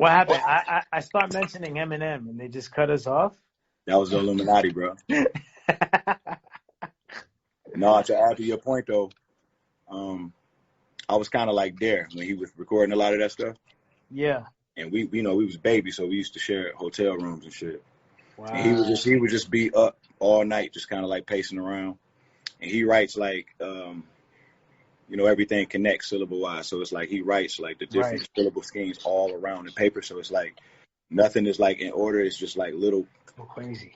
What happened? I start mentioning Eminem and they just cut us off. That was the Illuminati, bro. No, to add to your point though, I was kind of like there when he was recording a lot of that stuff. Yeah. And we was babies, so we used to share hotel rooms and shit. Wow. And he would just be up all night, just kind of like pacing around. And he writes like, everything connects syllable wise. So it's like he writes like the different syllable schemes all around the paper. So it's like nothing is like in order. It's just like little crazy.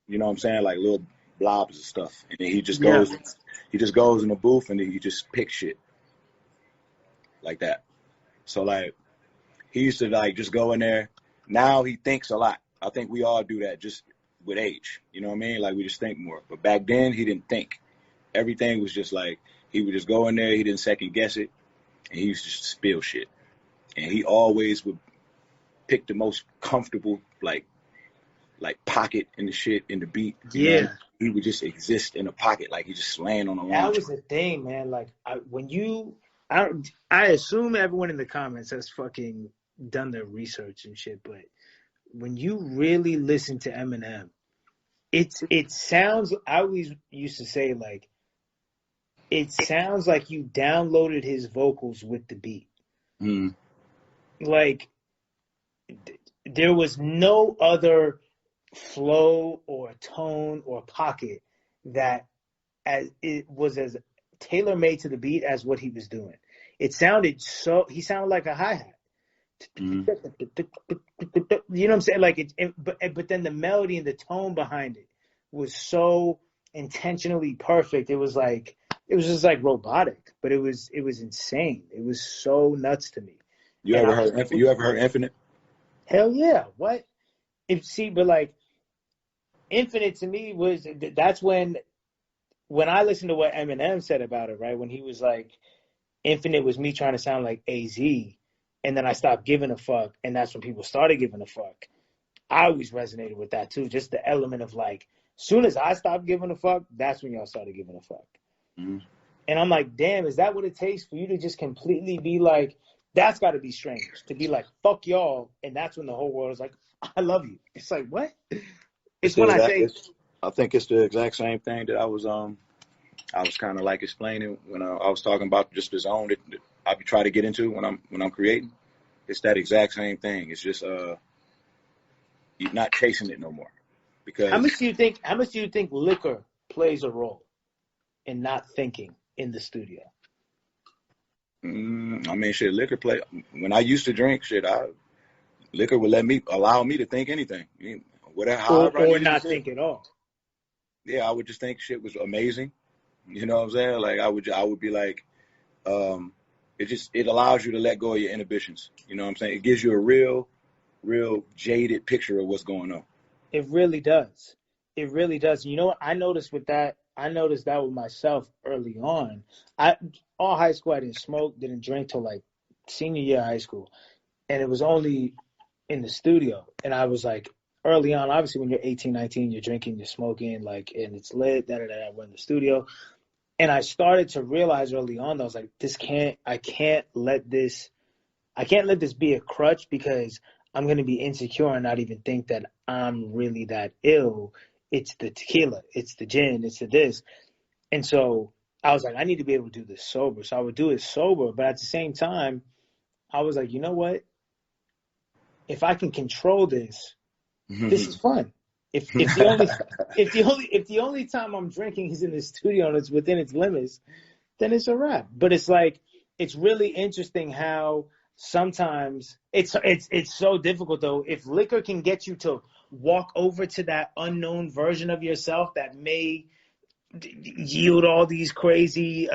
You know what I'm saying? Like little blobs of stuff. And then he just goes in the booth and then he just picks shit like that. So like he used to like just go in there. Now he thinks a lot. I think we all do that just with age. You know what I mean? Like we just think more. But back then he didn't think. Everything was just like he would just go in there. He didn't second guess it. And he used to just spill shit. And he always would pick the most comfortable like pocket in the shit in the beat. Yeah. Know? He would just exist in a pocket like he just laying on a launch. That was the thing, man. Like I assume everyone in the comments has fucking done their research and shit, but when you really listen to Eminem, it sounds, I always used to say like, it sounds like you downloaded his vocals with the beat. Mm. Like there was no other flow or tone or pocket that it was as tailor-made to the beat as what he was doing. He sounded like a hi-hat. Mm. You know what I'm saying? Like but then the melody and the tone behind it was so intentionally perfect. It was just like robotic, but it was insane. It was so nuts to me. You ever heard Infinite? Hell yeah. What? But like Infinite to me that's when I listened to what Eminem said about it, right? When he was like, Infinite was me trying to sound like AZ, and then I stopped giving a fuck, and that's when people started giving a fuck. I always resonated with that too. Just the element of like, soon as I stopped giving a fuck, that's when y'all started giving a fuck. Mm-hmm. And I'm like, damn, is that what it takes for you to just completely be like, that's got to be strange, to be like, fuck y'all, and that's when the whole world is like, I love you. It's like, what? I think it's the exact same thing that I was kind of like explaining when I was talking about just the zone that I try to get into when I'm creating. It's that exact same thing. It's just you're not chasing it no more. Because how much do you think liquor plays a role in not thinking in the studio? I mean, shit, liquor play. When I used to drink, liquor would allow me to think anything. I mean, or not think at all. Yeah, I would just think shit was amazing. You know what I'm saying? Like I would be like, it allows you to let go of your inhibitions. You know what I'm saying? It gives you a real jaded picture of what's going on. It really does. It really does. You know what I noticed with that? I noticed that with myself early on. All high school, I didn't smoke, didn't drink till like senior year of high school. And it was only in the studio. And I was like, early on, obviously when you're 18, 19, you're drinking, you're smoking, like, and it's lit, we're in the studio. And I started to realize early on, I was like, I can't let this be a crutch, because I'm going to be insecure and not even think that I'm really that ill. It's the tequila, it's the gin, it's the this. And so I was like, I need to be able to do this sober. So I would do it sober. But at the same time, I was like, you know what? If I can control this, this is fun. If the only time I'm drinking is in the studio and it's within its limits, then it's a wrap. But it's like, it's really interesting how sometimes it's so difficult though. If liquor can get you to walk over to that unknown version of yourself that may yield all these crazy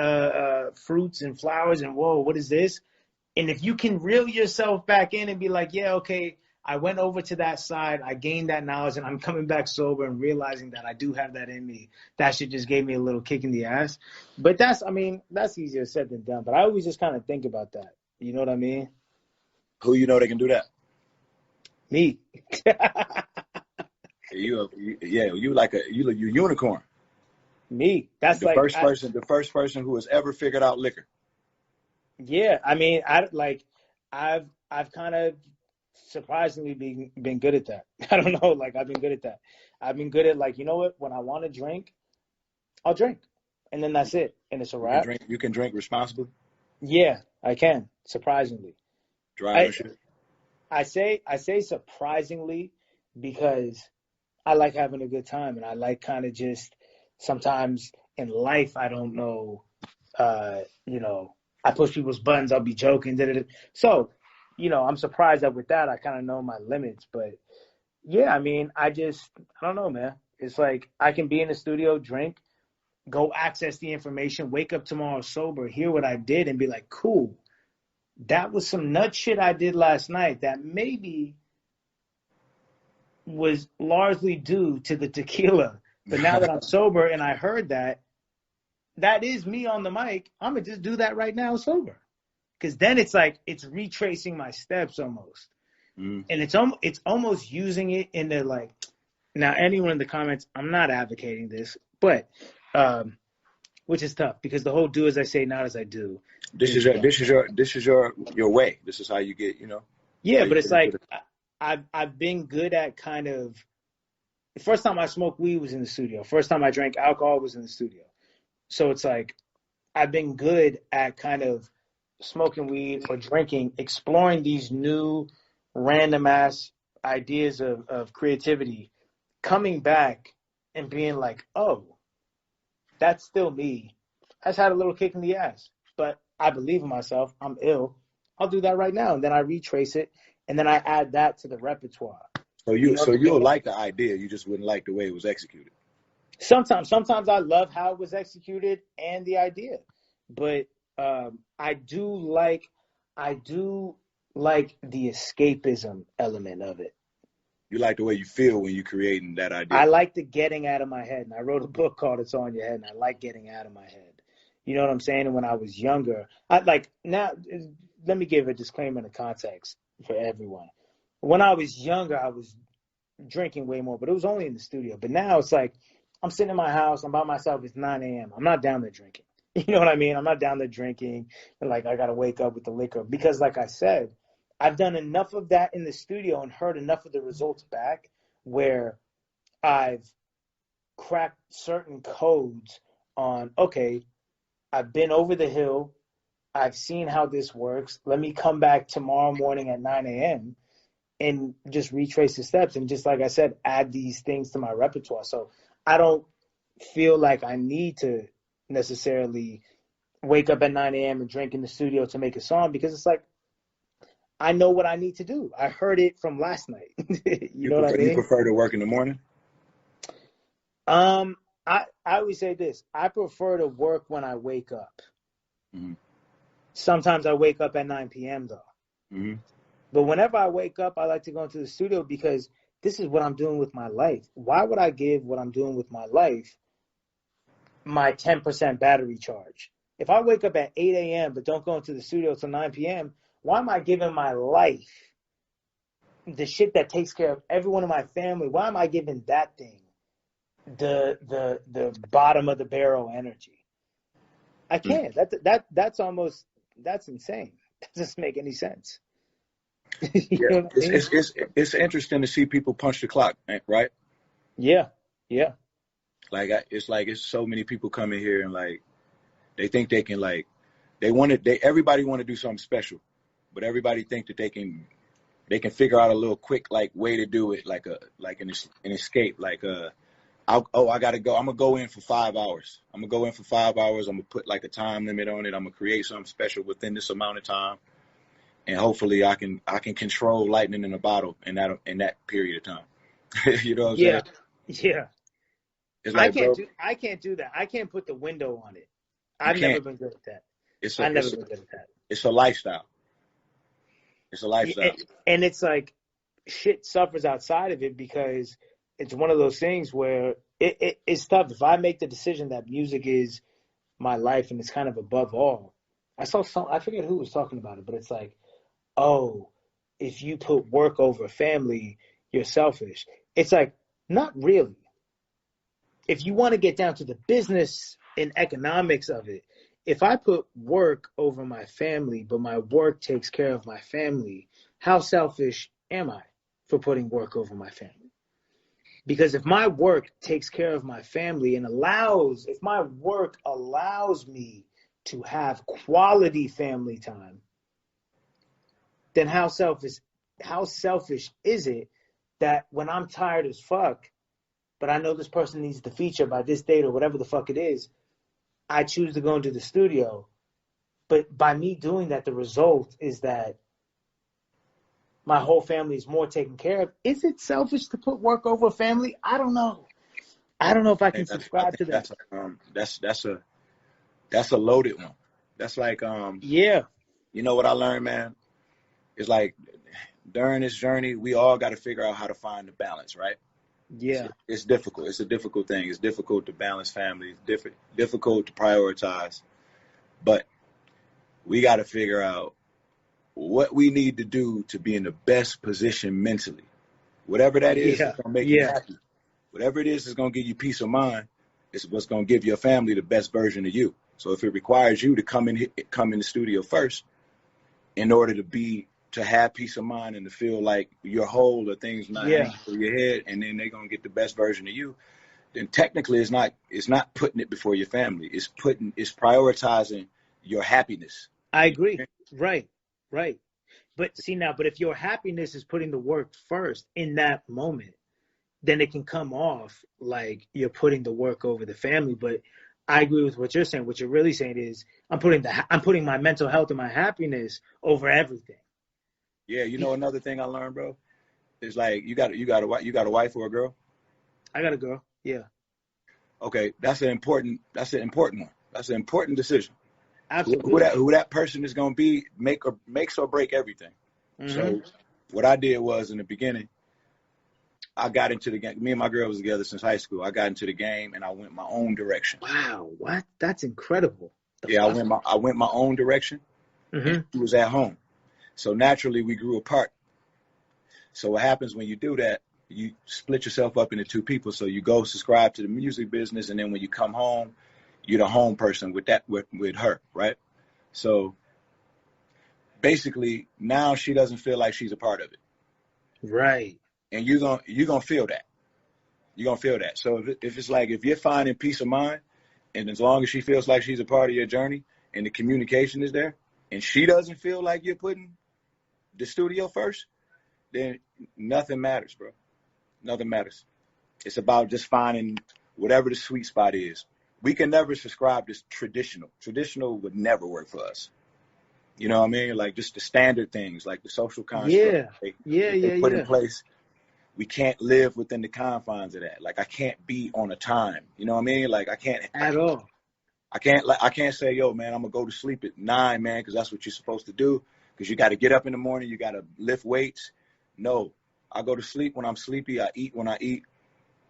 fruits and flowers and whoa, what is this? And if you can reel yourself back in and be like, yeah, okay, I went over to that side, I gained that knowledge, and I'm coming back sober and realizing that I do have that in me. That shit just gave me a little kick in the ass. But that's easier said than done. But I always just kind of think about that. You know what I mean? Who you know that can do that? Me. You like a unicorn. Me. That's the first person who has ever figured out liquor. Yeah, I mean, I've kind of surprisingly been good at that. I don't know, like I've been good at that. I've been good at like, you know what? When I want to drink, I'll drink, and then that's it, and it's a You can wrap. drink. You can drink responsibly. Yeah, I can. Surprisingly, Drive I and shit. I say surprisingly because I like having a good time, and I like kind of just sometimes in life I don't know, you know, I push people's buttons. I'll be joking. Da, da, da. So, you know, I'm surprised that with that I kind of know my limits, but yeah, I mean, I don't know, man. It's like I can be in the studio, drink, go access the information, wake up tomorrow sober, hear what I did, and be like, cool, that was some nut shit I did last night that maybe was largely due to the tequila. But now that I'm sober and I heard that, that is me on the mic. I'm going to just do that right now sober. Because then it's like it's retracing my steps almost. Mm. And it's almost using it in the like, now anyone in the comments, I'm not advocating this, but which is tough because the whole do as I say, not as I do. This is your way. This is how you get. You know. Yeah, How you but it's get into like I've been good at kind of the first time I smoked weed was in the studio. First time I drank alcohol was in the studio. So it's like I've been good at kind of smoking weed or drinking, exploring these new random ass ideas of creativity, coming back and being like, oh, that's still me. I just had a little kick in the ass, but I believe in myself. I'm ill. I'll do that right now. And then I retrace it. And then I add that to the repertoire. You know so what I you'll mean? like the idea. You just wouldn't like the way it was executed. Sometimes I love how it was executed and the idea, but I do like the escapism element of it. You like the way you feel when you're creating that idea. I like the getting out of my head, and I wrote a book called "It's On Your Head," and I like getting out of my head. You know what I'm saying? And when I was younger, I like now. Let me give a disclaimer and a context for everyone. When I was younger, I was drinking way more, but it was only in the studio. But now it's like I'm sitting in my house, I'm by myself, it's 9 a.m. I'm not down there drinking. You know what I mean? I'm not down there drinking and like I gotta wake up with the liquor. Because like I said, I've done enough of that in the studio and heard enough of the results back where I've cracked certain codes on, okay, I've been over the hill, I've seen how this works. Let me come back tomorrow morning at 9 a.m. and just retrace the steps and just like I said, add these things to my repertoire. So I don't feel like I need to necessarily wake up at 9 a.m. and drink in the studio to make a song because it's like I know what I need to do. I heard it from last night. You know what I You mean? prefer to work in the morning? I always say this. I prefer to work when I wake up. Mm-hmm. Sometimes I wake up at 9 p.m. though. Mm-hmm. But whenever I wake up, I like to go into the studio because this is what I'm doing with my life. Why would I give what I'm doing with my life my 10% battery charge? If I wake up at 8 a.m. but don't go into the studio till 9 p.m., why am I giving my life, the shit that takes care of everyone in my family, why am I giving that thing the bottom of the barrel energy? I can't. That's insane. That doesn't make any sense. You Yeah, know what I mean? it's interesting to see people punch the clock, right? Yeah, yeah. Like it's so many people come in here and like they think they can like everybody want to do something special, but everybody think that they can figure out a little quick like way to do it, like an escape, like I gotta go. I'm gonna go in for 5 hours. I'm gonna go in for 5 hours. I'm gonna put like a time limit on it. I'm gonna create something special within this amount of time, and hopefully I can control lightning in a bottle in that period of time. You know what I'm saying? Yeah, yeah. It's like, bro, I can't do that. I can't put the window on it. you I've never can't. been good at that. It's a I've never it's a, been good at that. it's a lifestyle. It's a lifestyle. And it's like shit suffers outside of it because it's one of those things where it's tough. If I make the decision that music is my life and it's kind of above all, I forget who was talking about it, but it's like, oh, if you put work over family, you're selfish. It's like, not really. If you want to get down to the business and economics of it, if I put work over my family, but my work takes care of my family, how selfish am I for putting work over my family? Because if my work takes care of my family and if my work allows me to have quality family time, then how selfish is it that when I'm tired as fuck, but I know this person needs the feature by this date or whatever the fuck it is, I choose to go into the studio. But by me doing that, the result is that my whole family is more taken care of. Is it selfish to put work over family? I don't know. I don't know if I can subscribe to that. That's a loaded one. That's like Yeah. You know what I learned, man? It's like during this journey, we all got to figure out how to find the balance, right? Yeah. It's difficult. It's a difficult thing. It's difficult to balance families. Difficult to prioritize. But we got to figure out what we need to do to be in the best position mentally. Whatever that is, it's going to make you happy. Whatever it is going to give you peace of mind, it's what's going to give your family the best version of you. So if it requires you to come in the studio first in order to have peace of mind and to feel like you're whole or things not hanging through your head, and then they're going to get the best version of you, then technically it's not putting it before your family. It's prioritizing your happiness. I agree. Right. But see now, if your happiness is putting the work first in that moment, then it can come off like you're putting the work over the family. But I agree with what you're saying. What you're really saying is I'm putting my mental health and my happiness over everything. Yeah, you know another thing I learned, bro, is like you got a wife or a girl? I got a girl. Yeah. Okay, that's an important one. That's an important decision. Absolutely. Who that person is going to be makes or break everything. Mm-hmm. So what I did was in the beginning, I got into the game. Me and my girl was together since high school. I got into the game and I went my own direction. Wow, what? That's incredible. I went my own direction. Mm-hmm. And she was at home. So naturally we grew apart. So what happens when you do that, you split yourself up into two people. So you go subscribe to the music business, and then when you come home, you're the home person with her, right? So basically now she doesn't feel like she's a part of it. Right. And you're gonna feel that. You're gonna feel that. So if it's like if you're finding peace of mind, and as long as she feels like she's a part of your journey and the communication is there, and she doesn't feel like you're putting the studio first, then nothing matters, bro. Nothing matters. It's about just finding whatever the sweet spot is. We can never subscribe to traditional. Traditional would never work for us. You know what I mean? Like just the standard things, like the social construct they put in place. We can't live within the confines of that. Like I can't be on a time. You know what I mean? Like I can't at all. I can't say, yo, man, I'm gonna go to sleep at 9, man, because that's what you're supposed to do. Because you got to get up in the morning, you got to lift weights. No, I go to sleep when I'm sleepy. I eat when I eat.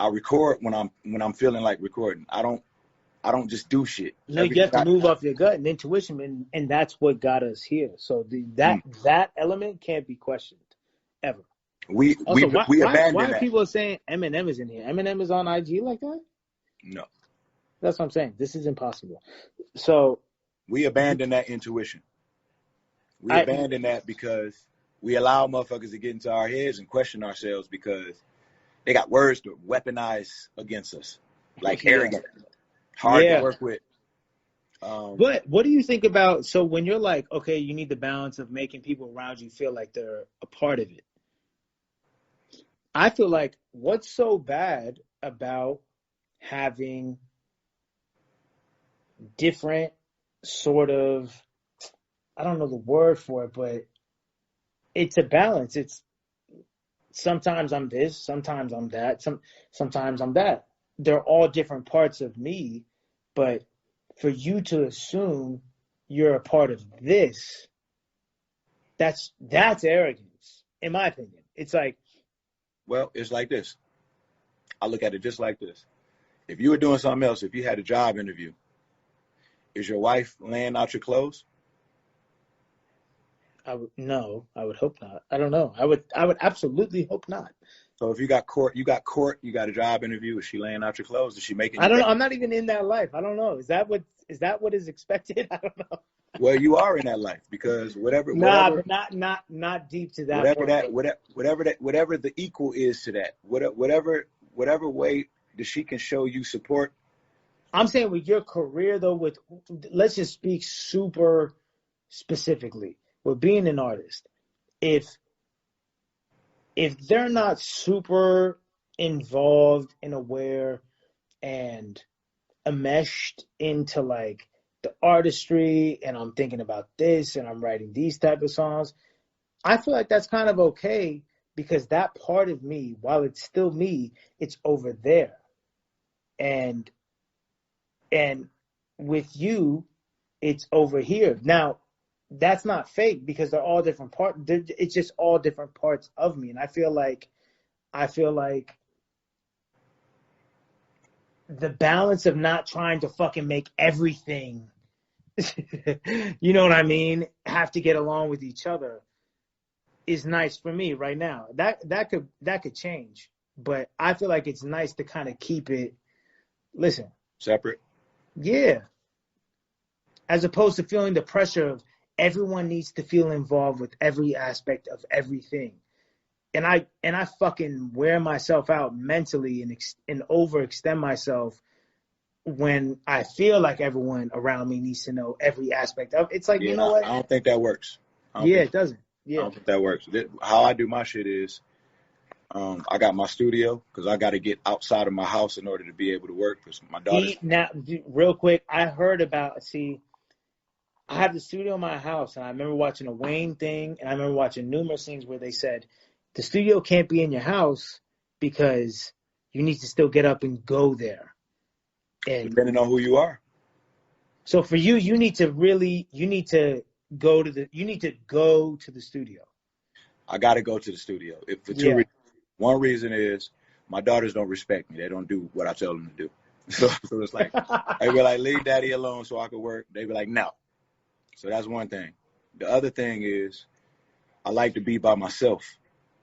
I record when I'm feeling like recording. I don't just do shit. No, you have to move off your gut and intuition, and that's what got us here. So that element can't be questioned ever. We abandoned that. Why are people saying Eminem is in here? Eminem is on IG like that? No. That's what I'm saying. This is impossible. So we abandoned that intuition. We abandoned that because we allow motherfuckers to get into our heads and question ourselves because they got words to weaponize against us, like arrogant, hard to work with. But what do you think about, so when you're like, okay, you need the balance of making people around you feel like they're a part of it. I feel like what's so bad about having different sort of, I don't know the word for it, but it's a balance. It's sometimes I'm this, sometimes I'm that, sometimes I'm that. They're all different parts of me, but for you to assume you're a part of this, that's arrogance, in my opinion. It's like, well, it's like this. I look at it just like this. If you were doing something else, if you had a job interview, is your wife laying out your clothes? No, I would hope not. I don't know. I would absolutely hope not. So if you got court, you got a job interview. Is she laying out your clothes? Is she making? I don't know. I'm not even in that life. I don't know. Is that what is expected? I don't know. Well, you are in that life because whatever, Nah, whatever, but not deep to that whatever point. that, But whatever the equal is to that, whatever way that she can show you support. I'm saying with your career though, with let's just speak super specifically with being an artist. If they're not super involved and aware and enmeshed into like the artistry, and I'm thinking about this and I'm writing these type of songs, I feel like that's kind of okay because that part of me, while it's still me, it's over there. And and with you, it's over here. Now, that's not fake because they're all different parts. It's just all different parts of me, and I feel like the balance of not trying to fucking make everything, you know what I mean, have to get along with each other is nice for me right now. That could change, but I feel like it's nice to kind of keep it. Listen, Separate. yeah, as opposed to feeling the pressure of everyone needs to feel involved with every aspect of everything. And I fucking wear myself out mentally and overextend myself when I feel like everyone around me needs to know every aspect of. It's like, you know Yeah, what? I don't think that works. Yeah, it doesn't. I Yeah. don't think that works. How I do my shit is, I got my studio because I got to get outside of my house in order to be able to work. Because my daughter's. Now, real quick, I heard about. See, I have the studio in my house, and I remember watching a Wayne thing, and I remember watching numerous things where they said the studio can't be in your house because you need to still get up and go there. And Depending on who you are. so for you, you need to go to the studio. I got to go to the studio for two Yeah. reasons. One reason is my daughters don't respect me. They don't do what I tell them to do. So it's like, they be like, leave daddy alone so I can work. They be like, no. So that's one thing. The other thing is I like to be by myself.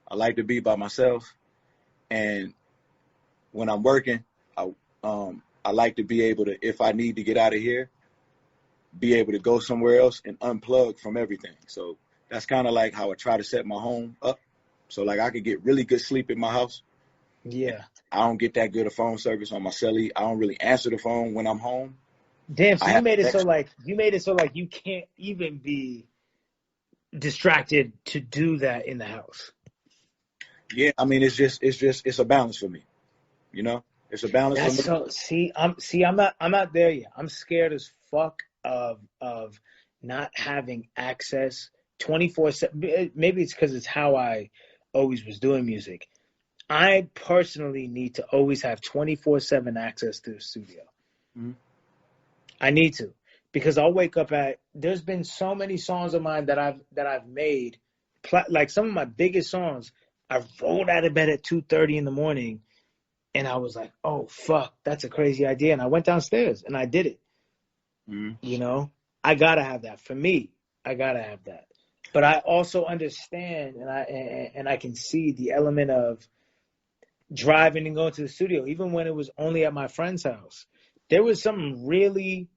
I like to be by myself. And when I'm working, I like to be able to, if I need to get out of here, be able to go somewhere else and unplug from everything. So that's kind of like how I try to set my home up. So like I could get really good sleep in my house. Yeah. I don't get that good of phone service on my celly. I don't really answer the phone when I'm home. Damn, so I you have made it so text. like you can't even be distracted to do that in the house. Yeah, I mean it's a balance for me. You know, it's a balance for That's me. so I'm not there yet. I'm scared as fuck of not having access 24/7. Maybe it's because it's how I always was doing music. I personally need to always have 24/7 access to the studio. Mhm. I need to because I'll wake up at. There's been so many songs of mine that I've made, like some of my biggest songs. I rolled out of bed at 2:30 in the morning, and I was like, "Oh fuck, that's a crazy idea," and I went downstairs and I did it. Mhm. You know, I gotta have that for me. I gotta have that, but I also understand, and I can see the element of driving and going to the studio, even when it was only at my friend's house. There was something really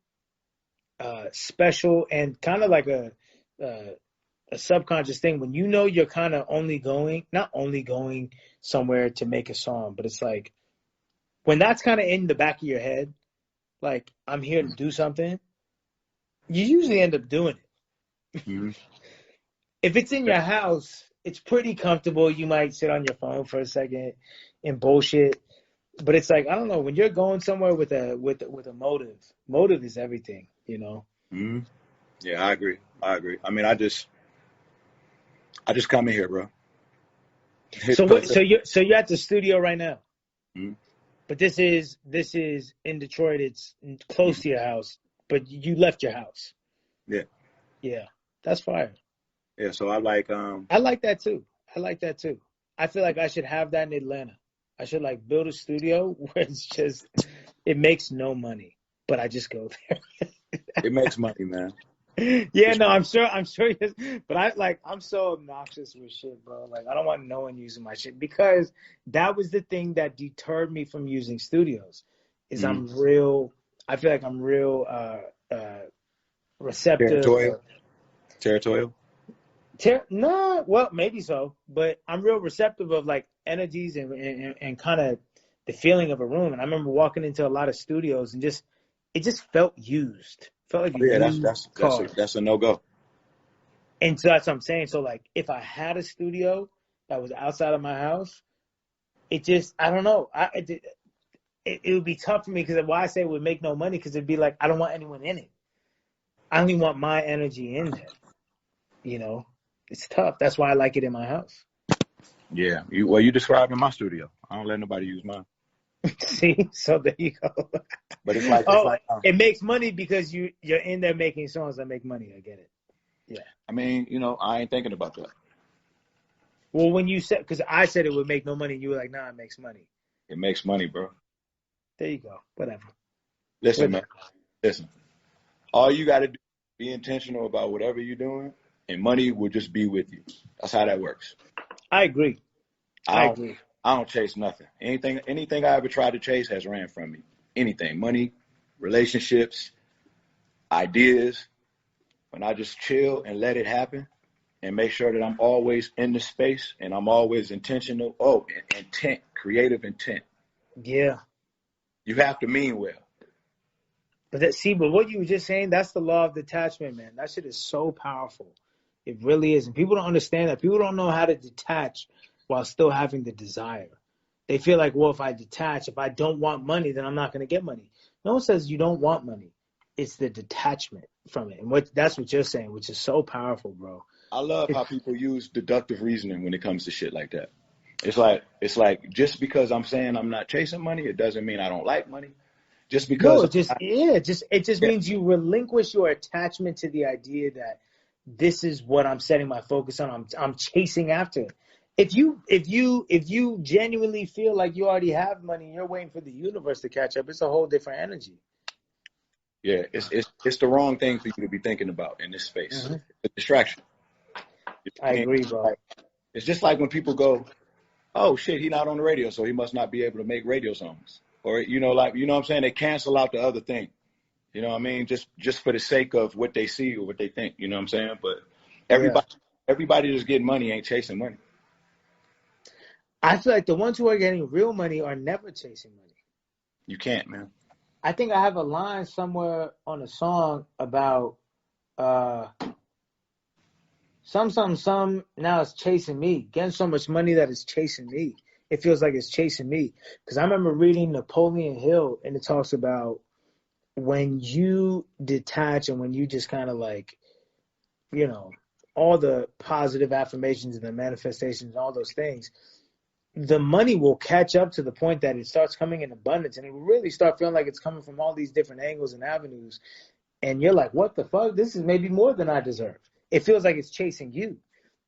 special and kind of like uh, a subconscious thing when you know you're kind of not only going somewhere to make a song, but it's like when that's kind of in the back of your head, like I'm here to do something, you usually end up doing it. Mhm. If it's in your house, it's pretty comfortable. You might sit on your phone for a second and bullshit, but it's like I don't know when you're going somewhere with a motive is everything, you know. Mhm. Yeah, I agree. I agree. I mean, I just come in here, bro. So what? So you're at the studio right now, Mhm. but this is in Detroit. It's close Mhm. to your house, but you left your house. Yeah, Yeah, that's fire. yeah. So I like I like that too. I like that too. I feel like I should have that in Atlanta. I should like build a studio where it's just it makes no money, but I just go there. it makes money, man. Yeah, It's, no, I'm sure it is. But I'm so obnoxious with shit, bro. Like I don't want no one using my shit because that was the thing that deterred me from using studios. Is mhm. I'm real. I feel like I'm real receptive. Territorial. No, well, maybe so, but I'm real receptive of like energies and kind of the feeling of a room. And I remember walking into a lot of studios and it just felt used. Felt like Oh, a yeah, used car. that's a no go. And so that's what I'm saying. So like if I had a studio that was outside of my house, I don't know. It would be tough for me because why I say it would make no money because it'd be like I don't want anyone in it. I only want my energy in there. You know, it's tough. That's why I like it in my house. Yeah, you describing my studio. I don't let nobody use mine. See, so there you go. But it's like it makes money because you're in there making songs that make money. I get it. Yeah. I mean, I ain't thinking about that. Well, when you said, because I said it would make no money, you were like, nah, it makes money. It makes money, bro. There you go. Whatever. Listen, man. Listen. All you got to do is be intentional about whatever you're doing, and money will just be with you. That's how that works. I agree. I agree. I don't chase nothing. Anything I ever tried to chase has ran from me. Anything. Money, relationships, ideas. When I just chill and let it happen and make sure that I'm always in the space and I'm always intentional. Oh, intent, creative intent. Yeah. You have to mean well. But what you were just saying, that's the law of detachment, man. That shit is so powerful. It really is. And people don't understand that. People don't know how to detach while still having the desire. They feel like, well, if I detach, if I don't want money, then I'm not going to get money. No one says you don't want money. It's the detachment from it. And that's what you're saying, which is so powerful, bro. I love how people use deductive reasoning when it comes to shit like that. It's like just because I'm saying I'm not chasing money, it doesn't mean I don't like money. Just because it just means you relinquish your attachment to the idea that this is what I'm setting my focus on. I'm chasing after it. If you genuinely feel like you already have money and you're waiting for the universe to catch up, it's a whole different energy. Yeah, it's the wrong thing for you to be thinking about in this space. Mm-hmm. It's a distraction. I agree, bro. It's just like when people go, oh shit, he's not on the radio, so he must not be able to make radio songs. Or, what I'm saying? They cancel out the other thing. You know what I mean? Just for the sake of what they see or what they think. You know what I'm saying? But everybody that's getting money ain't chasing money. I feel like the ones who are getting real money are never chasing money. You can't, man. I think I have a line somewhere on a song about some now it's chasing me. Getting so much money that it's chasing me. It feels like it's chasing me. Because I remember reading Napoleon Hill, and it talks about when you detach and when you just kind of like, all the positive affirmations and the manifestations, all those things, the money will catch up to the point that it starts coming in abundance, and it will really start feeling like it's coming from all these different angles and avenues. And you're like, what the fuck? This is maybe more than I deserve. It feels like it's chasing you,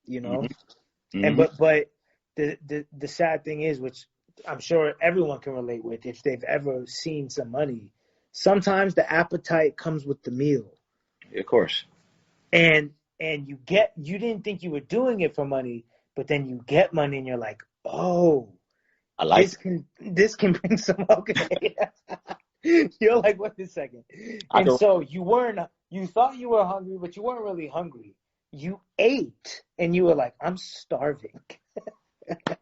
Mm-hmm. And but the sad thing is, which I'm sure everyone can relate with if they've ever seen some money, sometimes the appetite comes with the meal. Of course. And you didn't think you were doing it for money, but then you get money and you're like, oh, I like this can bring some okay. You're like, wait a second. And so you thought you were hungry, but you weren't really hungry. You ate and you were like, I'm starving.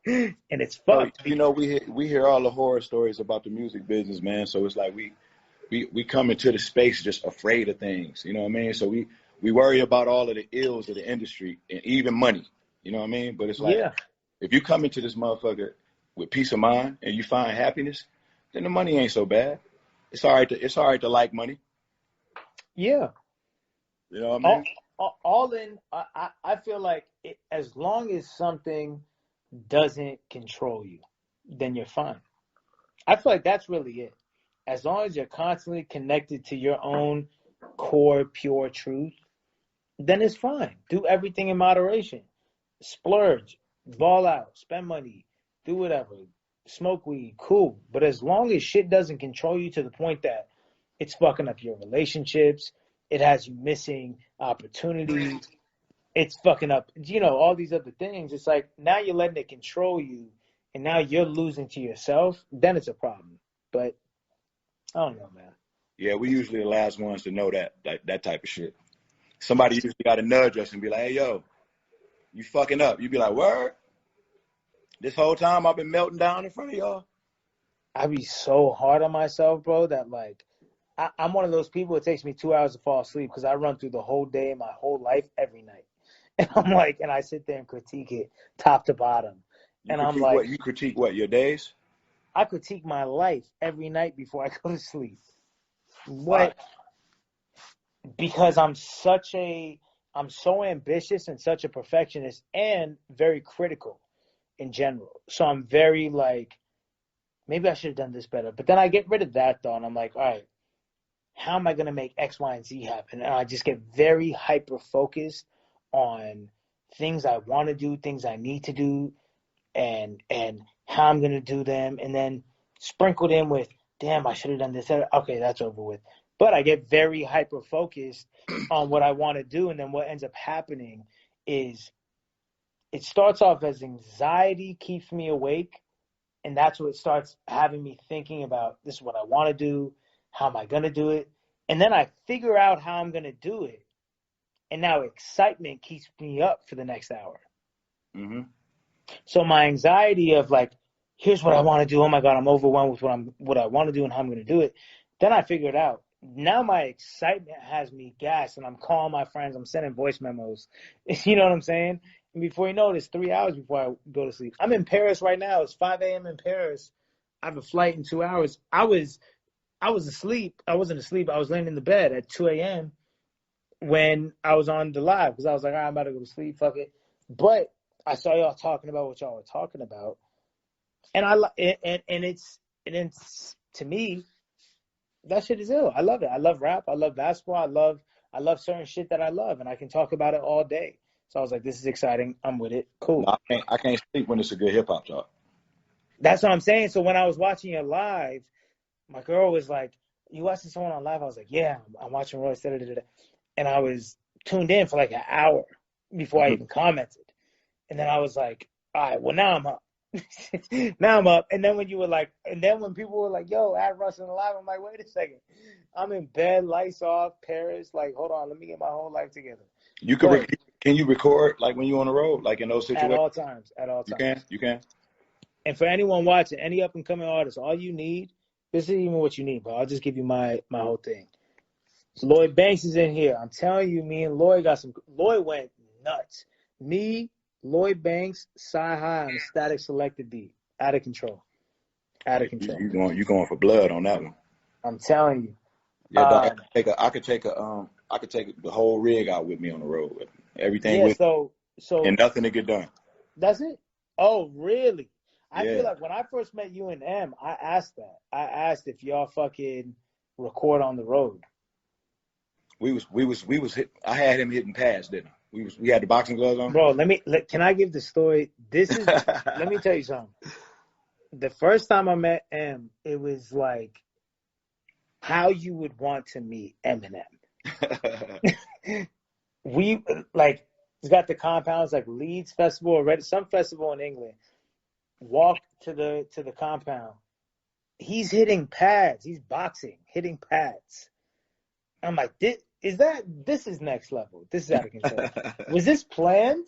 And it's fucked. We hear all the horror stories about the music business, man. So it's like we come into the space just afraid of things. You know what I mean? So we worry about all of the ills of the industry and even money. You know what I mean? But it's like, if you come into this motherfucker with peace of mind and you find happiness, then the money ain't so bad. It's all right to like money. Yeah. You know what I mean? All in, I feel like as long as something doesn't control you, then you're fine. I feel like that's really it. As long as you're constantly connected to your own core, pure truth, then it's fine. Do everything in moderation. Splurge, ball out, spend money, do whatever, smoke weed, cool. But as long as shit doesn't control you to the point that it's fucking up your relationships, it has you missing opportunities, it's fucking up, all these other things. It's like now you're letting it control you and now you're losing to yourself, then it's a problem. But I don't know, man. Yeah, we usually the last ones to know that type of shit. Somebody usually got to nudge us and be like, hey, yo, you fucking up. You be like, word? This whole time I've been melting down in front of y'all? I be so hard on myself, bro, that like I'm one of those people. It takes me 2 hours to fall asleep because I run through the whole day, my whole life, every night, and I'm like, and I sit there and critique it top to bottom, You and I'm critique what? like, You critique what? Your days? I critique my life every night before I go to sleep. Why? What? Because I'm so ambitious and such a perfectionist and very critical in general. So I'm very like, maybe I should have done this better. But then I get rid of that though, and I'm like, all right, how am I going to make X, Y, and Z happen? And I just get very hyper focused on things I want to do, things I need to do, and how I'm going to do them, and then sprinkled in with, damn, I should have done this. Okay, that's over with. But I get very hyper focused on what I want to do, and then what ends up happening is it starts off as anxiety keeps me awake, and that's what starts having me thinking about, this is what I want to do, how am I going to do it? And then I figure out how I'm going to do it. And now excitement keeps me up for the next hour. Mm-hmm. So my anxiety of like, here's what I want to do. Oh my God, I'm overwhelmed with what I want to do and how I'm going to do it. Then I figure it out. Now my excitement has me gassed, and I'm calling my friends. I'm sending voice memos. You know what I'm saying? And before you know it, it's 3 hours before I go to sleep. I'm in Paris right now. It's 5 a.m. in Paris. I have a flight in 2 hours. I was asleep. I wasn't asleep. I was laying in the bed at 2 a.m. when I was on the live because I was like, all right, I'm about to go to sleep. Fuck it. But I saw y'all talking about what y'all were talking about, and it's to me, that shit is ill. I love it. I love rap. I love basketball. I love certain shit that I love, and I can talk about it all day. So I was like, this is exciting. I'm with it. Cool. No, I can't sleep when it's a good hip hop talk. That's what I'm saying. So when I was watching it live, my girl was like, you watching someone on live? I was like, yeah, I'm watching Royce. Da, da, da, da. And I was tuned in for like an hour before I Mm-hmm. even commented. And then I was like, all right, well, now I'm up. Now I'm up. And then when when people were like, yo, add Russ in the live, I'm like, wait a second. I'm in bed, lights off, Paris. Like, hold on, let me get my whole life together. Can you record like when you're on the road, like in those At situations? all times, at all times. You can. And for anyone watching, any up and coming artist, all you need, this isn't even what you need, but I'll just give you my whole thing. Lloyd Banks is in here. I'm telling you, me and Lloyd Lloyd went nuts. Me, Lloyd Banks, Sci-High on a Static Selected beat. Out of control. Out of control. You going for blood on that one. I'm telling you. Yeah, dog, I could take the whole rig out with me on the road with everything Yeah, with so and nothing to get done. that's it. Oh, really? I Yeah. feel like when I first met you and M, I asked that. I asked if y'all fucking record on the road. I had him hitting pads, didn't I? We had the boxing gloves on. Bro, can I give the story? Let me tell you something. The first time I met M, it was like how you would want to meet Eminem. We like, it's got the compounds like Leeds Festival or some festival in England. Walk to the compound. He's hitting pads. He's boxing, hitting pads. I'm like, this is next level. This is out of control. Was this planned?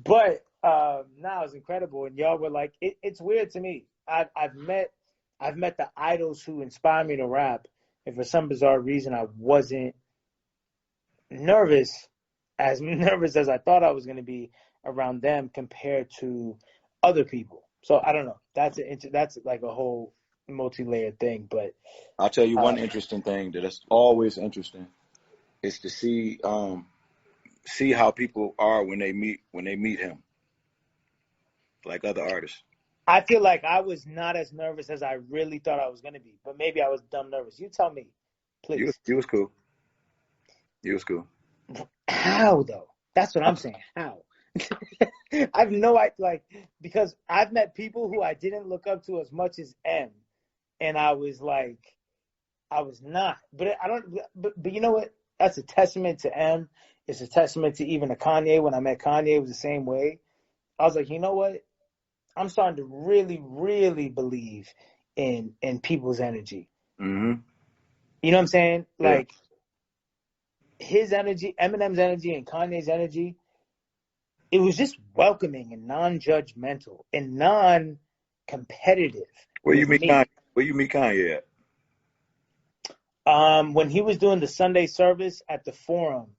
But now it's incredible, and y'all were like, it's weird to me. I've met the idols who inspire me to rap, and for some bizarre reason, I wasn't as nervous as I thought I was going to be around them compared to other people. So I don't know. That's like a whole multi-layered thing. But I'll tell you one interesting thing that's always interesting is to see how people are when they meet him, like other artists. I feel like I was not as nervous as I really thought I was going to be, but maybe I was dumb nervous. You tell me, please. You was cool. You was cool. How though? That's what I'm saying. How? I've no idea, like, because I've met people who I didn't look up to as much as M, and I was like, I was not. But I don't. But you know what? That's a testament to M. It's a testament to even to Kanye. When I met Kanye, it was the same way. I was like, you know what? I'm starting to really, really believe in people's energy. Mm-hmm. You know what I'm saying? Yeah. Like, his energy, Eminem's energy, and Kanye's energy, it was just welcoming and non-judgmental and non-competitive Where you with meet me. Kanye? Where you meet Kanye at? When he was doing the Sunday service at the Forum,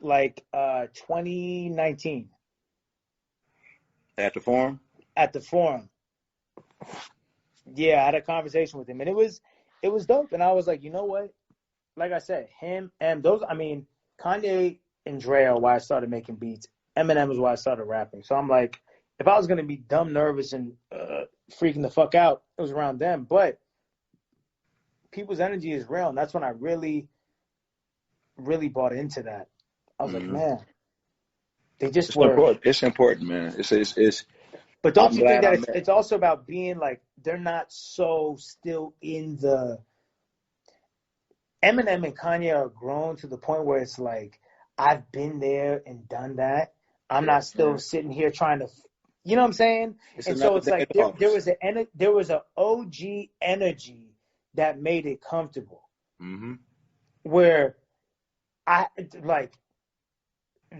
like 2019, At the Forum? at the Forum. Yeah, I had a conversation with him, and it was dope. And I was like, you know what? Like I said, him and those. I mean, Kanye and Dre are why I started making beats. Eminem is why I started rapping. So I'm like, if I was gonna be dumb nervous and freaking the fuck out, it was around them. But people's energy is real, and that's when I really, really bought into that. I was like, Mm-hmm. man, they just It's were. important. It's important, man. It's. But don't I'm you think glad I that met. it's also about being like they're not so still in the Eminem and Kanye are grown to the point where it's like I've been there and done that. I'm Yeah, not still sitting here trying to, you know what I'm saying? it's And so another it's day like at the office. there was a OG energy that made it comfortable Mm-hmm. where I like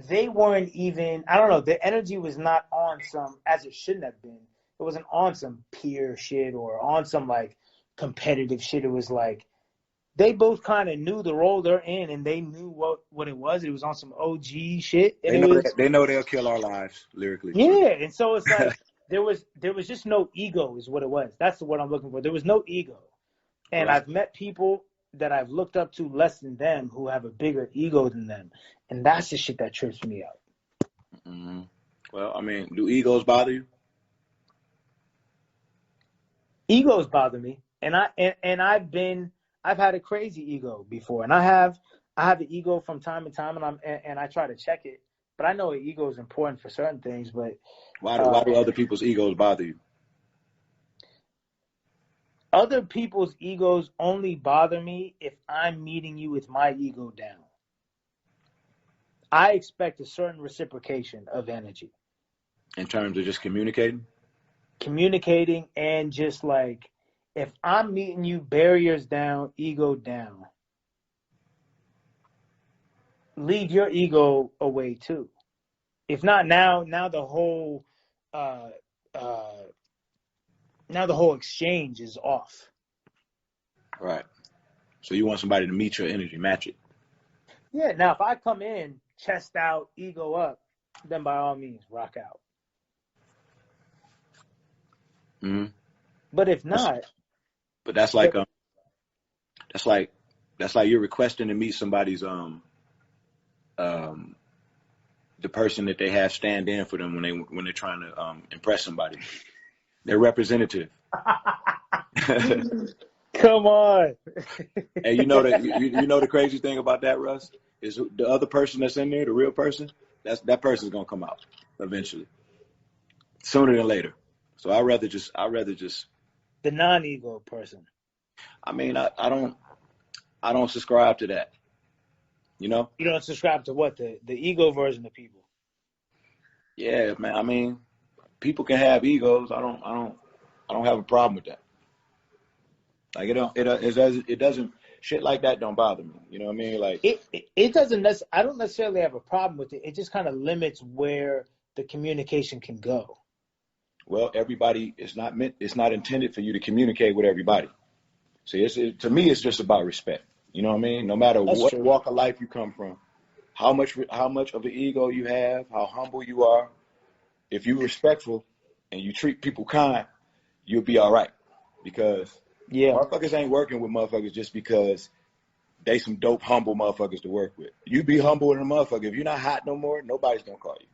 they weren't even, I don't know, the energy was not on some, as it shouldn't have been. It wasn't on some peer shit or on some like competitive shit. It was like they both kind of knew the role they're in and they knew what it was. It was on some OG shit. And They it know was, they know they'll kill our lives lyrically. yeah. And so it's like there was just no ego is what it was. That's what I'm looking for. There was no ego. And Right. I've met people that I've looked up to less than them who have a bigger ego than them. And that's the shit that trips me out. Mm-hmm. Well, I mean, do egos bother you? Egos bother me, and I've had a crazy ego before, and I have an ego from time to time, and I try to check it, but I know an ego is important for certain things, but Why do other people's egos bother you? other people's egos only bother me if I'm meeting you with my ego down. I expect a certain reciprocation of energy, In terms of just communicating, and just like if I'm meeting you barriers down, ego down, leave your ego away too. If not now uh, uh, now the whole exchange is off. right? So you want somebody to meet your energy, match it. Yeah. Now, if I come in chest out, ego up, then by all means, rock out. Mm-hmm. But if not, But that's like but that's like that's like you're requesting to meet somebody's um the person that they have stand in for them when they're trying to impress somebody. Their representative. come on. And you know that you know the crazy thing about that, Russ, is the other person that's in there, the real person, that person's gonna come out eventually, sooner than later. So I rather just. The non-ego person. I mean, I don't subscribe to that. You know? You don't subscribe to what the ego version of people. Yeah, man. I mean, people can have egos. I don't have a problem with that. Like it doesn't shit like that don't bother me. You know what I mean? Like, It doesn't. I don't necessarily have a problem with it. It just kind of limits where the communication can go. well, everybody is not meant. It's not intended for you to communicate with everybody. See, to me, it's just about respect. You know what I mean? No matter That's what true. walk of life you come from, how much of an ego you have, how humble you are, if you're respectful and you treat people kind, you'll be all right. Because Yeah. motherfuckers ain't working with motherfuckers just because they some dope, humble motherfuckers to work with. You be humble with a motherfucker. If you're not hot no more, nobody's gonna call you.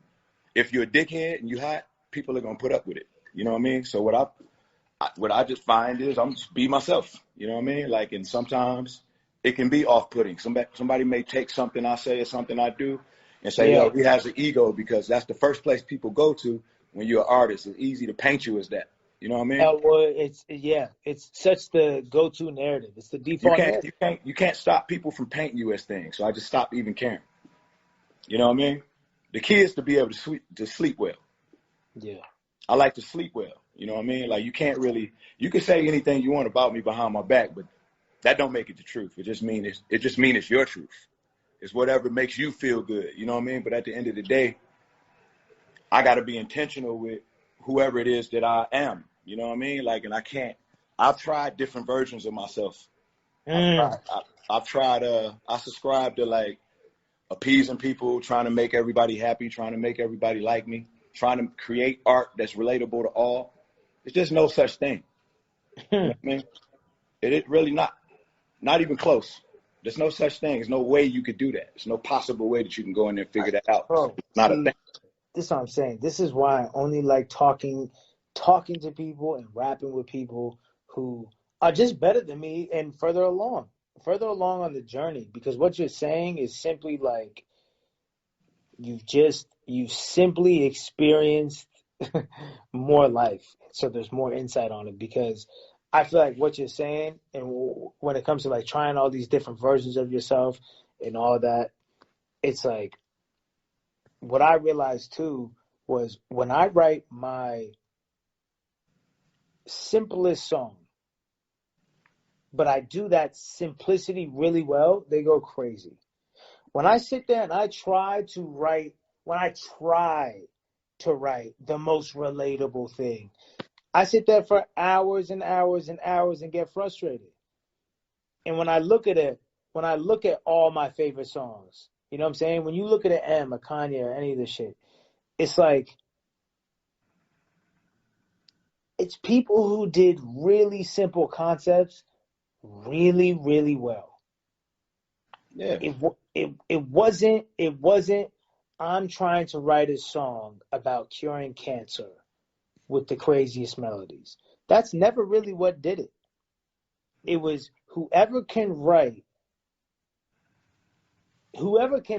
If you're a dickhead and you hot, people are gonna put up with it. You know what I mean? So what I just find is I'm just be myself. You know what I mean? Like, and sometimes it can be off-putting. Somebody may take something I say or something I do and say, Yeah. yo, he has an ego, because that's the first place people go to when you're an artist. It's easy to paint you as that. You know what I mean? Well, it's such the go-to narrative. It's the You default can't narrative. you can't you can't stop people from painting you as things. So I just stopped even caring. You know what I mean? The key is to be able to sleep well. Yeah. I like to sleep well. You know what I mean? Like, you can say anything you want about me behind my back, but that don't make it the truth. It just mean it's your truth. It's whatever makes you feel good. You know what I mean? But at the end of the day, I got to be intentional with whoever it is that I am. You know what I mean? Like, and I've tried different versions of myself. I've tried, I subscribe to like appeasing people, trying to make everybody happy, trying to make everybody like me, trying to create art that's relatable to all. It's just no such thing. You know what I mean? It really not even close. There's no such thing. There's no way you could do that. There's no possible way that you can go in there and figure that out. Bro, Not a see, thing. this is what I'm saying. This is why I only like talking to people and rapping with people who are just better than me and further along on the journey. Because what you're saying is simply like you've simply experienced more life. So there's more insight on it, because I feel like what you're saying, and when it comes to like trying all these different versions of yourself and all that, it's like what I realized too was when I write my simplest song, but I do that simplicity really well, they go crazy. When I sit there and I try to write the most relatable thing, I sit there for hours and hours and hours and get frustrated. And when I look at all my favorite songs, you know what I'm saying? When you look at a Kanye, or any of this shit, it's like, it's people who did really simple concepts really, really well. Yeah. It wasn't, I'm trying to write a song about curing cancer with the craziest melodies. That's never really what did it. It was whoever can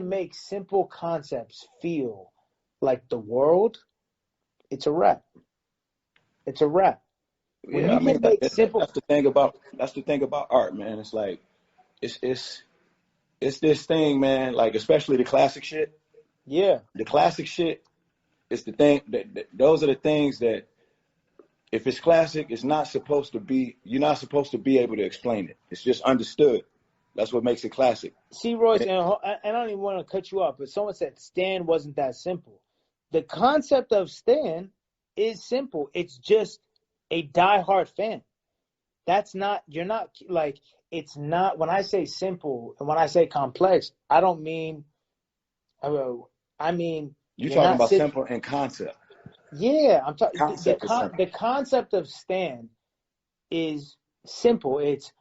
make simple concepts feel like the world, it's a rap. It's a rap. When Yeah, you I mean can make simple, that's the thing about art, man. It's like it's this thing, man. Like especially the classic shit. yeah, The classic shit is the thing that those are the things that if it's classic, it's not supposed to be. You're not supposed to be able to explain it. It's just understood. That's what makes it classic. see, Royce, and I don't even want to cut you off, but someone said Stan wasn't that simple. The concept of Stan is simple. It's just a diehard fan. That's not, you're not like, it's not, when I say simple and when I say complex, I don't mean, I mean, You're you're talking not about sitting, simple in concept. yeah, I'm talking, Concept is simple. the concept of Stan is simple. It's,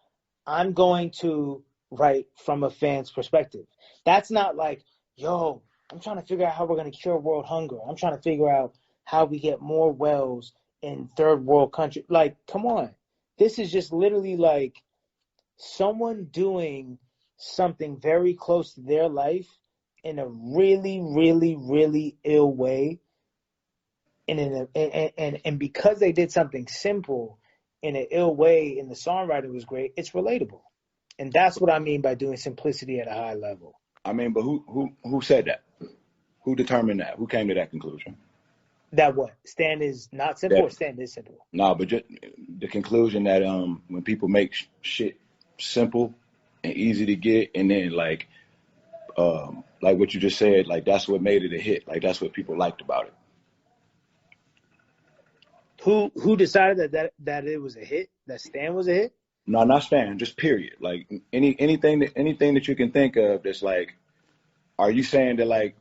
I'm going to write from a fan's perspective. That's not like, yo, I'm trying to figure out how we're going to cure world hunger. I'm trying to figure out how we get more wells in third world countries. Like, come on. This is just literally like someone doing something very close to their life in a really, really, really ill way. And because they did something simple in an ill way and the songwriting was great, it's relatable. And that's what I mean by doing simplicity at a high level. I mean, but who said that? Who determined that? Who came to that conclusion? That what? Stan is not simple, That or Stan is simple? no, but just the conclusion that when people make shit simple and easy to get, and then like what you just said, like that's what made it a hit. Like that's what people liked about it. Who decided that it was a hit? That Stan was a hit? No, not Stan, just period. Like anything that you can think of that's like, are you saying that like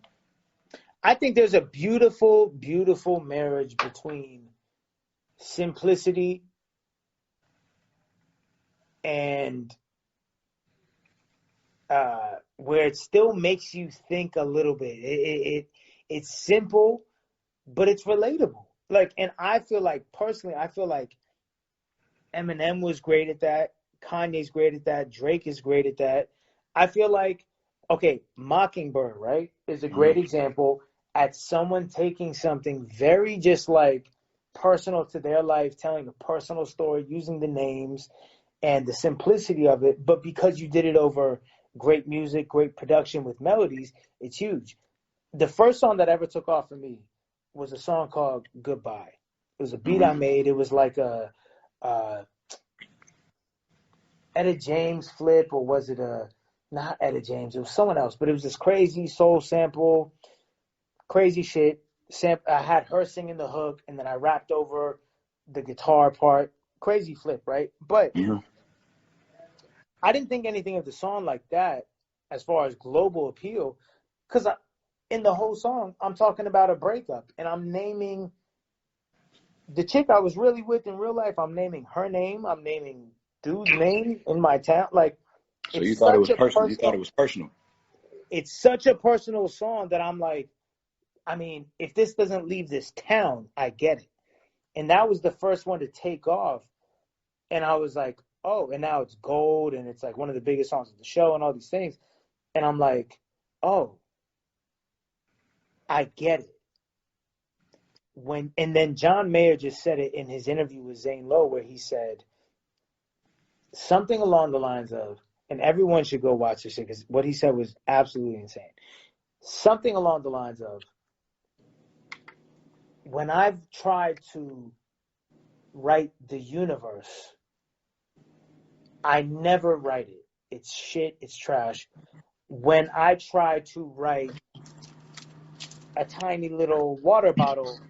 I think there's a beautiful, beautiful marriage between simplicity and where it still makes you think a little bit. It's simple, but it's relatable. Like, and I feel like personally, Eminem was great at that. Kanye's great at that. Drake is great at that. I feel like, okay, Mockingbird, right, is a great example at someone taking something very just like personal to their life, telling a personal story, using the names and the simplicity of it. But because you did it over great music, great production with melodies, it's huge. The first song that ever took off for me was a song called Goodbye. It was a beat I made. It was like a Etta James flip, or was it a not Etta James, it was someone else, but it was this crazy soul sample, crazy shit. I had her singing the hook, and then I rapped over the guitar part. Crazy flip, right? But Mm-hmm. I didn't think anything of the song like that as far as global appeal, because in the whole song, I'm talking about a breakup, and I'm naming the chick I was really with in real life. I'm naming her name. I'm naming dude's name in my town. Like, So you it's thought it such was a personal. You thought it personal. was personal. It's such a personal song that I'm like, I mean, if this doesn't leave this town, I get it. And that was the first one to take off. And I was like, oh, and now it's gold, and it's like one of the biggest songs of the show and all these things. And I'm like, oh, I get it. And then John Mayer just said it in his interview with Zane Lowe, where he said something along the lines of, and everyone should go watch this shit because what he said was absolutely insane. Something along the lines of, when I've tried to write the universe, I never write it. It's shit. It's trash. When I try to write a tiny little water bottle,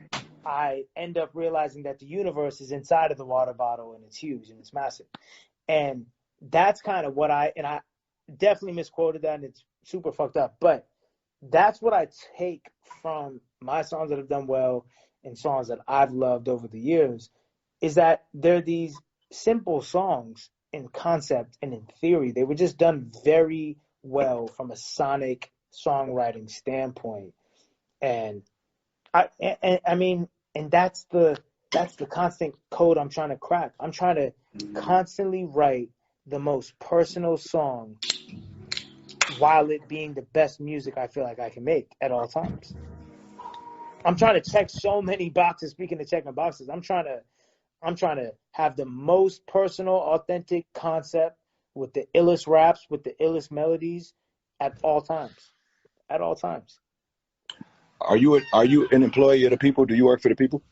I end up realizing that the universe is inside of the water bottle, and it's huge and it's massive. And that's kind of what I definitely misquoted that, and it's super fucked up. But that's what I take from my songs that have done well and songs that I've loved over the years, is that they're these simple songs in concept and in theory. They were just done very well from a sonic songwriting standpoint. And I mean, and that's the constant code I'm trying to crack. I'm trying to constantly write the most personal song while it being the best music I feel like I can make at all times. I'm trying to check so many boxes. Speaking of checking boxes, I'm trying to have the most personal, authentic concept with the illest raps, with the illest melodies at all times. At all times. Are you an employee of the people? Do you work for the people?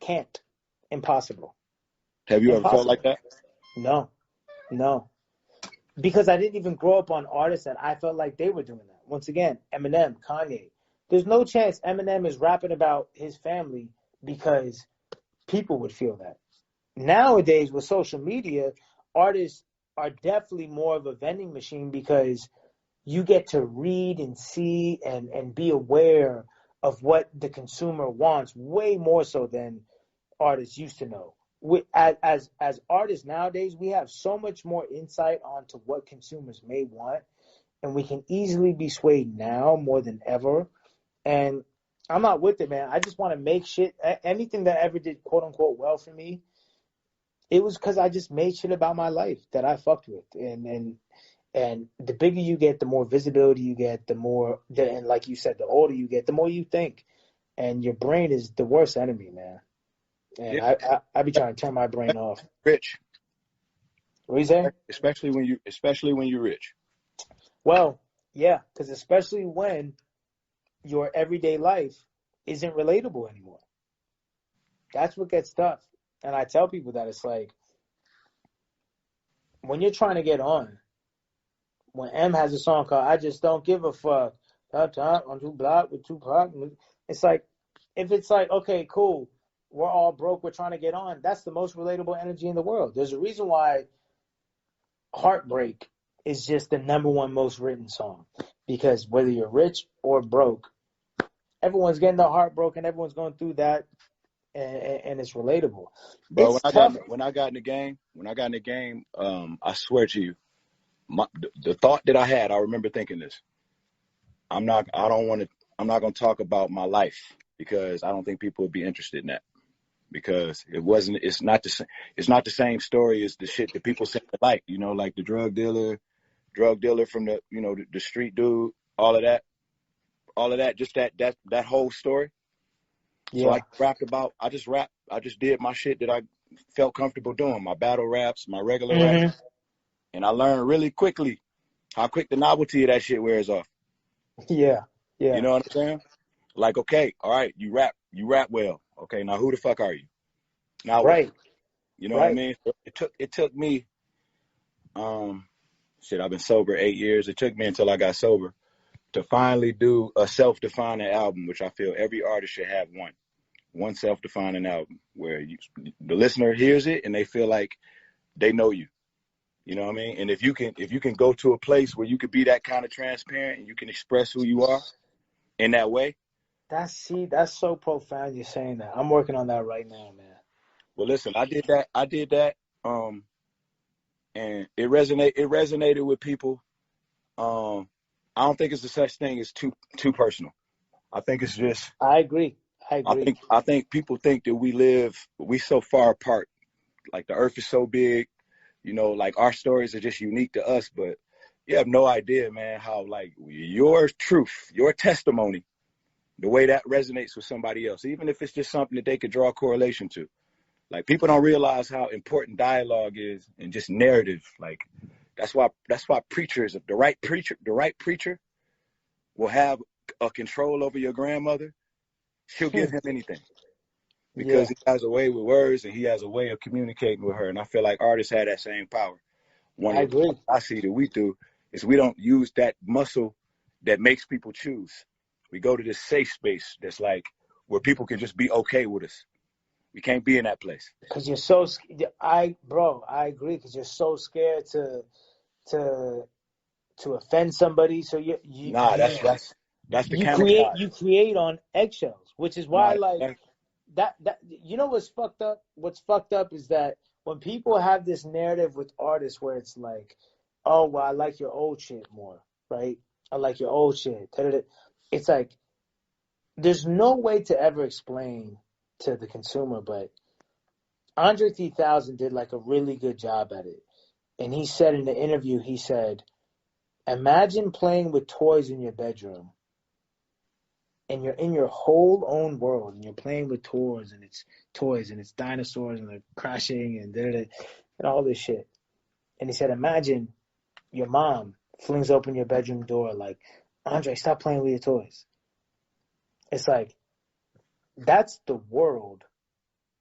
Can't. Impossible. Have you ever felt like Impossible. that? No. No. Because I didn't even grow up on artists that I felt like they were doing that. Once again, Eminem, Kanye. There's no chance Eminem is rapping about his family because people would feel that. Nowadays, with social media, artists are definitely more of a vending machine because you get to read and see and be aware of what the consumer wants way more so than artists used to know. As artists nowadays, we have so much more insight onto what consumers may want, and we can easily be swayed now more than ever. And I'm not with it, man. I just want to make shit. Anything that ever did quote unquote well for me, it was because I just made shit about my life that I fucked with. And the bigger you get, the more visibility you get, and like you said, the older you get, the more you think. And your brain is the worst enemy, man. And Yeah. I be trying to turn my brain off. Rich, What you say? especially when you're rich. Well, yeah, because especially when your everyday life isn't relatable anymore. That's what gets tough. And I tell people that it's like, when you're trying to get on, when M has a song called I Just Don't Give a Fuck, top on two block with Tupac, it's like, if it's like, okay, cool, we're all broke, we're trying to get on, that's the most relatable energy in the world. There's a reason why Heartbreak is just the number one most written song. Because whether you're rich or broke, everyone's getting their heart broken, everyone's going through that, and it's relatable. Bro, It's tough. when I got in the game, I swear to you, the thought that I had, I remember thinking this. I'm not going to talk about my life because I don't think people would be interested in that, because it's not the same story as the shit that people say they like, like the drug dealer from the, the street dude, all of that, just that whole story. So Yeah. I just did my shit that I felt comfortable doing, my battle raps, my regular rap. Mm-hmm. And I learned really quickly how quick the novelty of that shit wears off. Yeah. You Yeah. know what I'm saying? Like, okay, all right, you rap well. Okay, now who the fuck are you? Now what? Right. You know what I Right. mean? It took me Shit, I've been sober 8 years. It took me until I got sober to finally do a self-defining album, which I feel every artist should have one self-defining album where the listener hears it and they feel like they know you. You know what I mean? And if you can go to a place where you could be that kind of transparent and you can express who you are in that way. That's so profound you're saying that. I'm working on that right now, man. Well, listen, I did that. And it resonated with people. I don't think it's the such thing as too personal. I think it's just. I agree. I think people think that we so far apart. Like the earth is so big, you know, like our stories are just unique to us, but you have no idea, man, how like your truth, your testimony, the way that resonates with somebody else, even if it's just something that they could draw a correlation to. Like people don't realize how important dialogue is and just narrative. Like that's why preachers, the right preacher will have a control over your grandmother. She'll give him anything because he has a way with words and he has a way of communicating with her. And I feel like artists have that same power. One of the things I see that we do is we don't use that muscle that makes people choose. We go to this safe space that's like where people can just be okay with us. We can't be in that place. Because you're so, I agree. Because you're so scared to offend somebody. So that's the camouflage. You create on eggshells, which is why that you know what's fucked up? What's fucked up is that when people have this narrative with artists where it's like, oh well, I like your old shit more, right? I like your old shit. It's like there's no way to ever explain to the consumer, but Andre 3000 did like a really good job at it. And he said in the interview, he said, imagine playing with toys in your bedroom and you're in your whole own world and you're playing with toys and it's dinosaurs and they're crashing and all this shit. And he said, imagine your mom flings open your bedroom door like, Andre, stop playing with your toys. It's like, that's the world.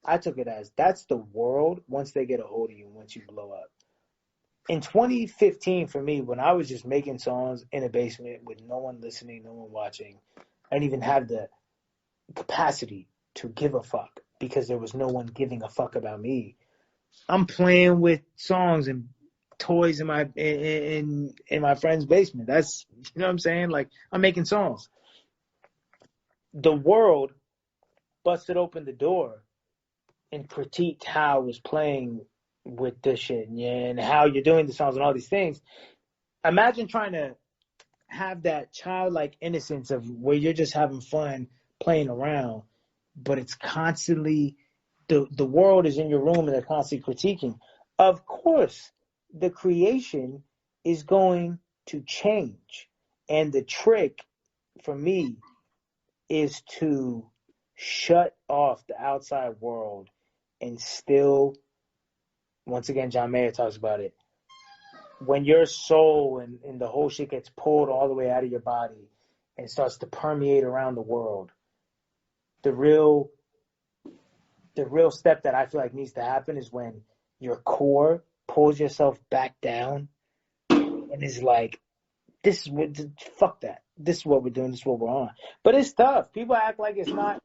I took it as that's the world once they get a hold of you, once you blow up. In 2015, for me, when I was just making songs in a basement with no one listening, no one watching, I didn't even have the capacity to give a fuck because there was no one giving a fuck about me. I'm playing with songs and toys in my friend's basement. That's, you know what I'm saying? Like, I'm making songs. The world busted open the door and critiqued how I was playing with this shit and how you're doing the songs and all these things. Imagine trying to have that childlike innocence of where you're just having fun playing around, but it's constantly the world is in your room and they're constantly critiquing. Of course, the creation is going to change. And the trick for me is to shut off the outside world and still, once again, John Mayer talks about it, when your soul and the whole shit gets pulled all the way out of your body and starts to permeate around the world, the real step that I feel like needs to happen is when your core pulls yourself back down and is like, this is what, fuck that. This is what we're doing. This is what we're on. But it's tough. People act like it's not.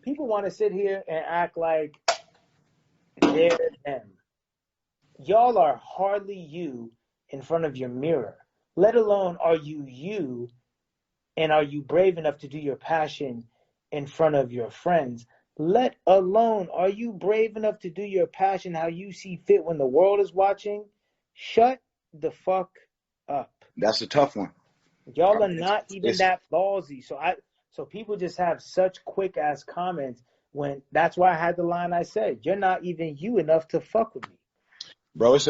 People want to sit here and act like they're them. Y'all are hardly you in front of your mirror, let alone are you you, and are you brave enough to do your passion in front of your friends, let alone are you brave enough to do your passion how you see fit when the world is watching. Shut the fuck up. That's a tough one. Y'all are not even that ballsy. So people just have such quick ass comments when that's why I had the line I said, you're not even you enough to fuck with me. Bro, it's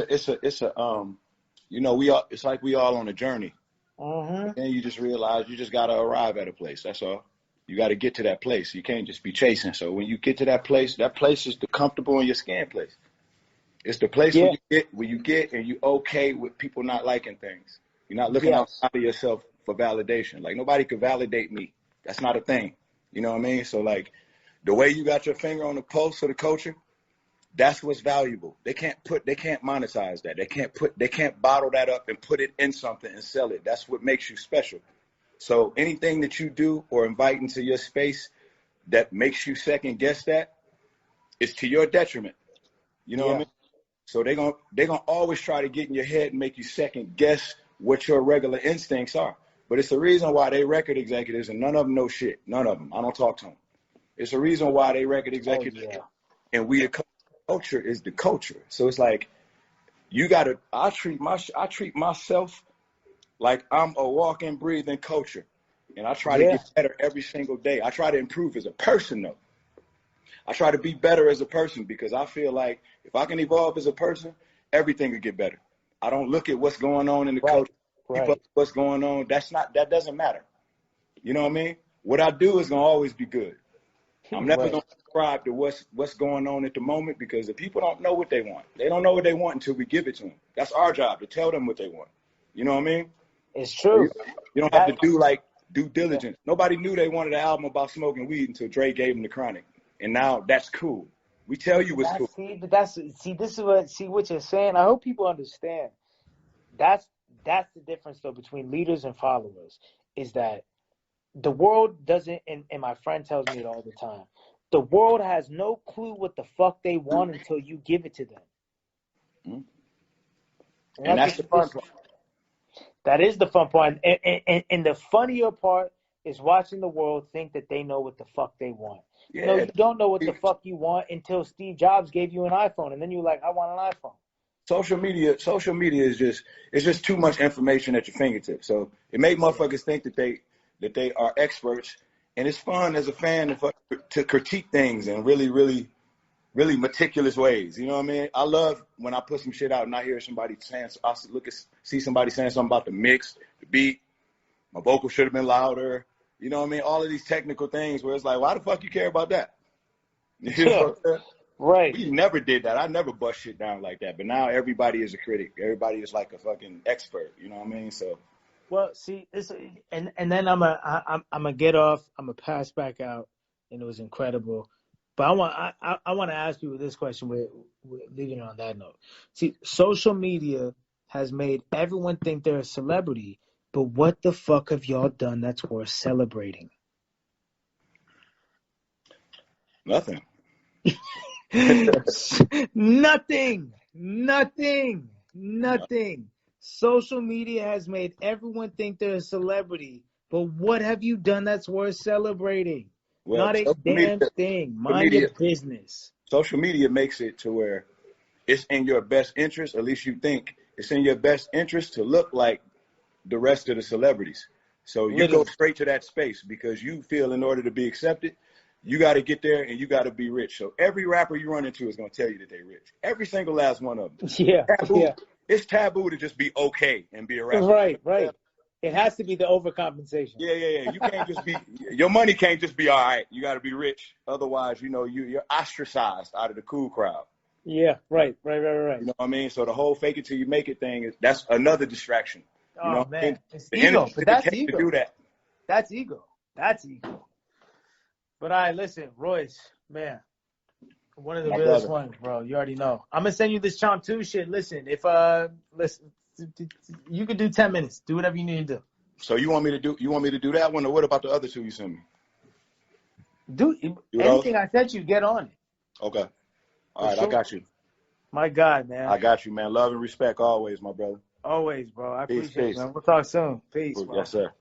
you know, it's like we all on a journey. Uh-huh. And you just realize you just gotta arrive at a place. That's all. You gotta get to that place. You can't just be chasing. So when you get to that place is the comfortable in your skin place. It's the place where you get and you okay with people not liking things. You're not looking outside of yourself for validation. Like nobody could validate me. That's not a thing. You know what I mean? So like the way you got your finger on the pulse of the culture, That's what's valuable. They can't monetize that. They can't bottle that up and put it in something and sell it. That's what makes you special. So anything that you do or invite into your space that makes you second guess that is to your detriment. You know what I mean? So they're gonna always try to get in your head and make you second guess what your regular instincts are. But it's the reason why they record executives, and none of them know shit. None of them. I don't talk to them. It's the reason why they record executives, and we the culture is the culture. So it's like I treat myself like I'm a walking, breathing culture, and I try to get better every single day. I try to improve as a person, though. I try to be better as a person because I feel like if I can evolve as a person, everything will get better. I don't look at what's going on in the culture, what's going on. That doesn't matter. You know what I mean? What I do is gonna always be good. I'm never gonna subscribe to what's going on at the moment because the people don't know what they want. They don't know what they want until we give it to them. That's our job to tell them what they want. You know what I mean? It's true. You don't have to do like due diligence. Nobody knew they wanted an album about smoking weed until Dre gave them the Chronic. And now that's cool. We tell you what's cool. What you're saying. I hope people understand. That's the difference though between leaders and followers. Is that the world doesn't, and my friend tells me it all the time. The world has no clue what the fuck they want until you give it to them. Mm-hmm. And that's the fun part. That is the fun part. And the funnier part is watching the world think that they know what the fuck they want. Yeah. You know, you don't know what the fuck you want until Steve Jobs gave you an iPhone, and then you're like, I want an iPhone. Social media is just too much information at your fingertips. So it made motherfuckers think that they are experts, and it's fun as a fan to critique things in really, really, really meticulous ways. You know what I mean? I love when I put some shit out and I hear somebody saying, see somebody saying something about the mix, the beat, my vocal should have been louder. You know what I mean? All of these technical things where it's like, why the fuck you care about that? You know right. We never did that. I never bust shit down like that. But now everybody is a critic. Everybody is like a fucking expert. You know what I mean? So. Well, see, and then I'm gonna get off. I'm gonna pass back out, and it was incredible. But I want to ask you this question. We're leaving it on that note. See, social media has made everyone think they're a celebrity. But what the fuck have y'all done that's worth celebrating? Nothing. Nothing. Social media has made everyone think they're a celebrity. But what have you done that's worth celebrating? Well, not a damn thing. Mind your business. Social media makes it to where it's in your best interest, at least you think, it's in your best interest to look like the rest of the celebrities. So you go straight to that space because you feel in order to be accepted, you got to get there and you got to be rich. So every rapper you run into is going to tell you that they're rich. Every single last one of them. Yeah. It's taboo to just be okay and be a rapper. Right. It has to be the overcompensation. Yeah. You can't just be, your money can't just be all right. You got to be rich. Otherwise, you're ostracized out of the cool crowd. Yeah, right. You know what I mean? So the whole fake it till you make it thing, that's another distraction. You know, man. It's ego, but that's ego. To do that. That's ego. But all right, listen, Royce, man, one of the realest ones, bro. You already know. I'm gonna send you this Chomp 2 shit. Listen, you could do 10 minutes. Do whatever you need to do. So you want me to do that one, or what about the other two you sent me? Do anything I sent you, get on it. Okay. All right, I got you. My God, man. I got you, man. Love and respect always, my brother. Always, bro. I appreciate it, man. We'll talk soon. Peace, bro. Yes, sir.